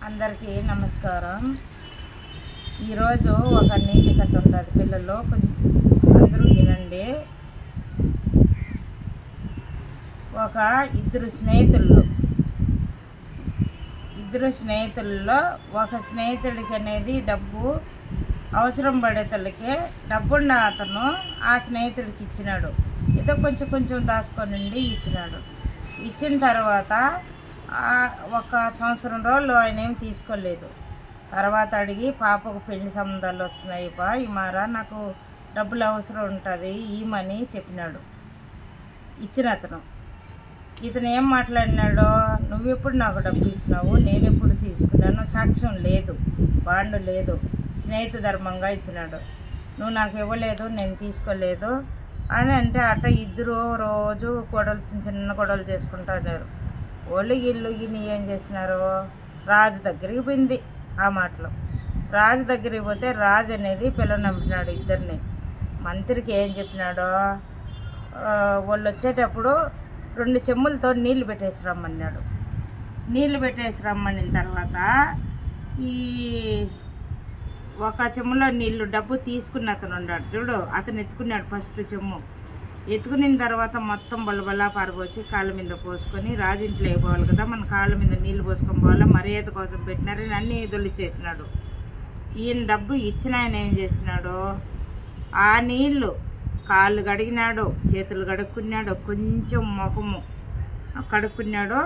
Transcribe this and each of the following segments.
అందరికీ నమస్కారం. ఈరోజు ఒక నీతి కథ ఉంటుంది పిల్లలు, అందరూ వినండి. ఇద్దరు స్నేహితుల్లో ఒక స్నేహితుడికి అనేది డబ్బు అవసరం పడేతలకే డబ్బున్న అతను ఆ స్నేహితుడికి ఇచ్చినాడు. ఏదో కొంచెం దాచుకొని ఇచ్చినాడు. ఇచ్చిన తర్వాత ఒక సంవత్సరం రోజులు ఆయన ఏం తీసుకోలేదు. తర్వాత అడిగి పాపకు పెళ్లి సంబంధాలు వస్తున్నాయి ఈ మారా నాకు డబ్బులు అవసరం ఉంటుంది ఈమని చెప్పినాడు. ఇచ్చిన ఇతను ఏం మాట్లాడినాడో, నువ్వెప్పుడు నాకు డబ్బు ఇచ్చినావు, నేను ఎప్పుడు తీసుకున్నాను, సాక్ష్యం లేదు, బాండు లేదు, స్నేహితు ధర్మంగా ఇచ్చినాడు, నువ్వు నాకు ఇవ్వలేదు, నేను తీసుకోలేదు అని అంటే ఇద్దరు రోజు చిన్న గొడవలు చేసుకుంటున్నారు. వాళ్ళు ఇల్లు ఏం చేసినారు, రాజు దగ్గరికి పోయింది. ఆ మాటలు రాజు దగ్గరికి పోతే రాజు అనేది పిల్లలు నంపినాడు ఇద్దరిని. మంత్రికి ఏం చెప్పినాడో, వాళ్ళు వచ్చేటప్పుడు 2 చెంబులతో నీళ్లు పెట్టేసి రమ్మన్నాడు. నీళ్లు పెట్టేసి రమ్మనిన తర్వాత ఈ ఒక చెంబులో నీళ్లు డబ్బు తీసుకున్న అతను ఉన్నాడు చూడు, అతను ఎత్తుకున్నాడు ఫస్ట్ చెంబు. ఎత్తుకున్న తర్వాత మొత్తం బలబలా పారబోసి కాళ్ళ మీద పోసుకొని, రాజింట్లో అయిపోవాలి కదా, మన కాళ్ళ మీద నీళ్ళు పోసుకొని పోవాలా, మర్యాద కోసం పెట్టినారని అన్నీ దొల్లిచ్చేసినాడు. ఈయన డబ్బు ఇచ్చిన ఆయన ఏం చేసినాడు, ఆ నీళ్ళు కాళ్ళు కడిగినాడు, చేతులు కడుక్కున్నాడు, కొంచెం ముఖము కడుక్కున్నాడు,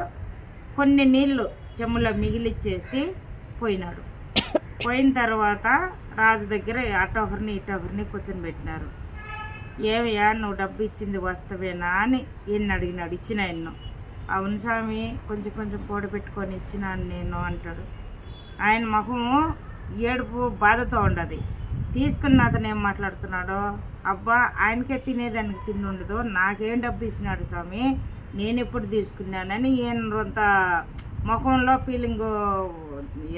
కొన్ని నీళ్ళు చెమ్ములో మిగిలిచ్చేసి పోయినాడు. పోయిన తర్వాత రాజు దగ్గర అటొకరిని ఇటొకరిని కూర్చొని పెట్టినారు. ఏమయ్యా నువ్వు డబ్బు ఇచ్చింది వస్తవేనా అని ఈయన అడిగినాడు. ఇచ్చిన ఎన్నో. అవును స్వామి, కొంచెం కూడబెట్టుకొని ఇచ్చినాను నేను అంటాడు. ఆయన ముఖము ఏడుపు బాధతో ఉండదు. తీసుకున్న అతను ఏం మాట్లాడుతున్నాడో, అబ్బా ఆయనకే తినేదానికి తిండి ఉండదు, నాకేం డబ్బు ఇచ్చినాడు స్వామి, నేను ఎప్పుడు తీసుకున్నానని ఈయన ముఖంలో ఫీలింగ్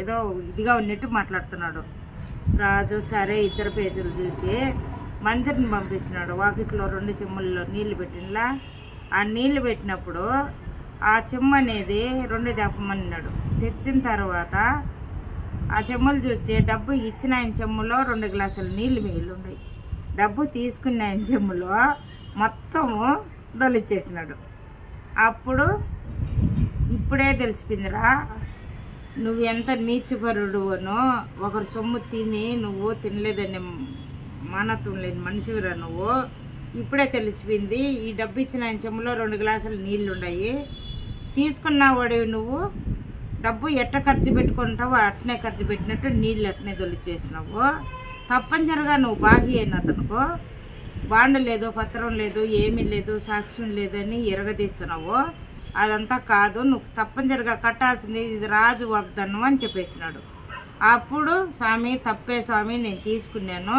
ఏదో ఇదిగా ఉన్నట్టు మాట్లాడుతున్నాడు. రాజు సరే 2 పేజీలు చూసి మంత్రిని పంపిస్తున్నాడు. వాకిట్లో 2 చెమ్ముల్లో నీళ్లు పెట్టినలా. ఆ నీళ్లు పెట్టినప్పుడు ఆ చెమ్ము అనేది 2 తెప్పమన్నాడు. తెచ్చిన తర్వాత ఆ చెమ్ములు చూసి డబ్బు ఇచ్చిన ఆయన చెమ్ములో 2 గ్లాసులు నీళ్లు మిగిలి ఉన్నాయి. డబ్బు తీసుకున్న ఆయన చెమ్ములో మొత్తము దొలిచేసినాడు. అప్పుడు ఇప్పుడే తెలిసిపోయిందిరా, నువ్వు ఎంత నీచపరుడువనో, ఒకరు సొమ్ము తిని నువ్వు తినలేదని మానత్వం లేని మనిషివిరా నువ్వు. ఇప్పుడే తెలిసిపోయింది. ఈ డబ్బు ఇచ్చిన ఆయన చెమ్ములో 2 గ్లాసులు నీళ్ళు ఉన్నాయి. తీసుకున్నావాడివి నువ్వు, డబ్బు ఎట్ట ఖర్చు పెట్టుకుంటావు అట్నే ఖర్చు పెట్టినట్టు నీళ్ళు అట్నే దొలిచేసినావు. తప్పనిసరిగా నువ్వు బాగి అయిన అతనుకో బాండు లేదు, పత్రం లేదు, ఏమీ లేదు, సాక్ష్యం లేదని ఎరగదీస్తున్నావు. అదంతా కాదు, నువ్వు తప్పనిసరిగా కట్టాల్సింది, ఇది రాజు వాగ్దానం అని చెప్పేసినాడు. అప్పుడు స్వామి తప్పే స్వామి, నేను తీసుకున్నాను,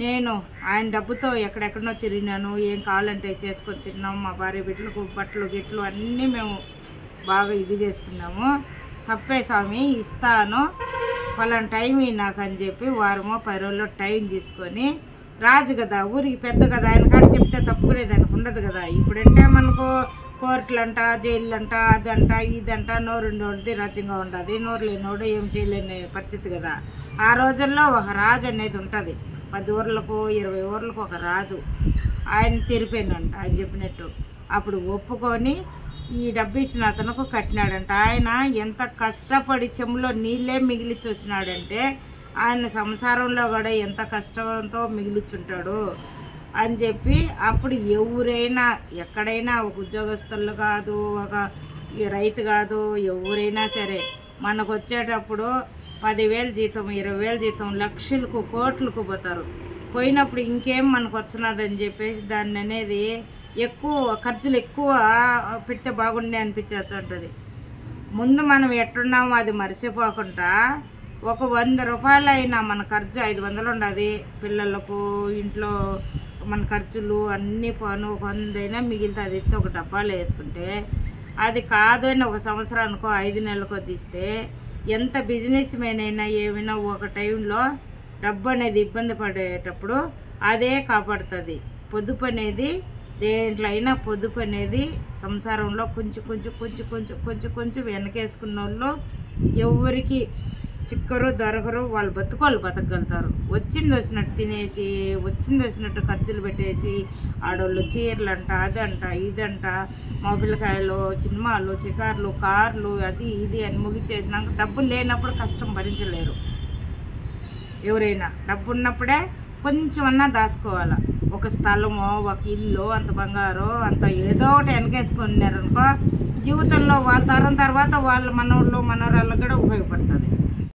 నేను ఆయన డబ్బుతో ఎక్కడెక్కడనో తిరిగినాను, ఏం కావాలంటే చేసుకొని తిన్నాము, మా భార్య బిడ్డలకు బట్టలు గిట్లు అన్నీ మేము బాగా ఇది చేసుకున్నాము, తప్పే స్వామి ఇస్తాను, పలానా టైం నాకు అని చెప్పి 1 వారమో 10 రోజుల్లో టైం తీసుకొని, రాజు కదా ఊరికి పెద్ద కదా, ఆయన కాడ చెప్తే తప్పుకునేదానికి ఉండదు కదా. ఇప్పుడంటే మనకు కోర్టులంట, జైళ్ళంట, అదంట ఇదంట, నోరుండోడిది రాజ్యంగా ఉండదు, నోరు లేనోడు ఏం చేయలేని పరిస్థితి కదా. ఆ రోజుల్లో ఒక రాజు అనేది ఉంటుంది, 10 ఊర్లకు 20 ఊర్లకు ఒక రాజు. ఆయన తెరిపోయినంట ఆయన చెప్పినట్టు. అప్పుడు ఒప్పుకొని ఈ డబ్బు ఇచ్చిన అతనుకు కట్టినాడంట. ఆయన ఎంత కష్టపడి చెంబులో నీళ్ళే మిగిలిచి వచ్చినాడంటే, ఆయన సంసారంలో కూడా ఎంత కష్టంతో మిగిలిచుంటాడు అని చెప్పి, అప్పుడు ఎవరైనా ఎక్కడైనా ఒక ఉద్యోగస్తులు కాదు, ఒక రైతు కాదు, ఎవరైనా సరే మనకు వచ్చేటప్పుడు 10,000 జీతం, 20,000 జీతం, లక్షలకు కోట్లకు పోతారు. పోయినప్పుడు ఇంకేం మనకు వచ్చినదని చెప్పేసి దాన్ని అనేది ఖర్చులు ఎక్కువ పెడితే బాగుండే అనిపించవచ్చు ఉంటుంది. ముందు మనం ఎట్టున్నామో అది మర్చిపోకుండా ఒక 100 రూపాయలు అయినా మన ఖర్చు 500 ఉండదు. పిల్లలకు ఇంట్లో మన ఖర్చులు అన్నీ పోను 100 అయినా మిగిలితే అది ఎత్తి ఒక డబ్బాలో వేసుకుంటే, అది కాదు అని ఒక సంవత్సరానికో 5 నెలలకో తీస్తే, ఎంత బిజినెస్ మ్యాన్ అయినా ఏమైనా ఒక టైంలో డబ్బు అనేది ఇబ్బంది పడేటప్పుడు అదే కాపాడుతుంది. పొదుపు అనేది దేంట్లో అయినా పొదుపు అనేది సంసారంలో కొంచెం వెనకేసుకున్న వాళ్ళు ఎవరికి చిక్కరు దొరకరు, వాళ్ళు బతుకోళ్ళు బతకగలుగుతారు. వచ్చింది వచ్చినట్టు తినేసి, వచ్చింది వచ్చినట్టు ఖర్చులు పెట్టేసి, ఆడవాళ్ళు చీరలంట, అదంట, ఇదంట, మొబిల్కాయలు, సినిమాలు, చికార్లు, కార్లు, అది ఇది అని ముగిచేసినాక డబ్బులు లేనప్పుడు కష్టం భరించలేరు. ఎవరైనా డబ్బు ఉన్నప్పుడే కొంచెమన్నా దాచుకోవాలి. ఒక స్థలమో, ఒక ఇల్లు, అంత బంగారం, అంత ఏదో ఒకటి వెనకేసుకున్నారనుకో, జీవితంలో వాళ్ళ తరం తర్వాత వాళ్ళ మనోళ్ళు మనవరాళ్ళకు కూడా ఉపయోగపడుతుంది.